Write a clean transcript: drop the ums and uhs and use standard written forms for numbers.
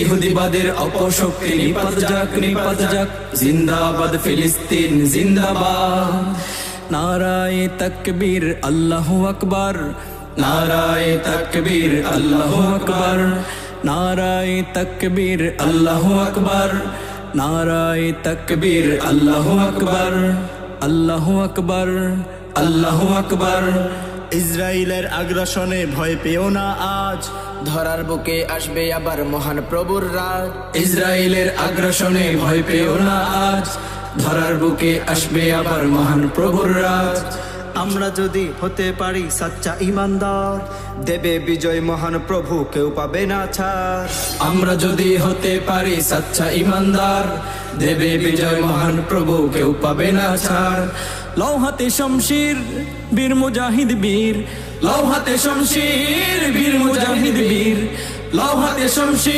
ইহুদিবাদের অপশক্তি নিপাত যাক, নিপাত যাক। জিন্দাবাদ ফিলিস্তিন জিন্দাবাদ। নারায়ে তাকবীর আল্লাহু আকবার, নারায়ে তাকবীর আল্লাহু আকবার, নারায়ে তাকবীর আল্লাহু আকবার, নারায়ে তাকবীর আল্লাহু আকবার, আল্লাহু আকবার, আল্লাহু আকবার। ইসরায়েলের আগ্রাসনে ভয় পেও না আজ, ধরার বুকে আসবে আবার মহান প্রভুর রাজ। ইসরায়েলের আগ্রাসনে ভয় পেও না আজ, ধরার বুকে আসবে আবার মহান প্রভুর রাজ। আমরা যদি হতে পারি সাচ্চা ইমানদার, দেবে বিজয় মহান প্রভু, কেউ পাবে না ছাড়। আমরা যদি হতে পারি সাচ্চা ইমানদার, দেবে বিজয় মহান প্রভু, কেউ পাবে না ছাড়। লৌহাতে শমশির বীর মুজাহিদ বীর, লৌহাতে শমশির বীর মুজাহিদ বীর, লৌহাতে শমশির।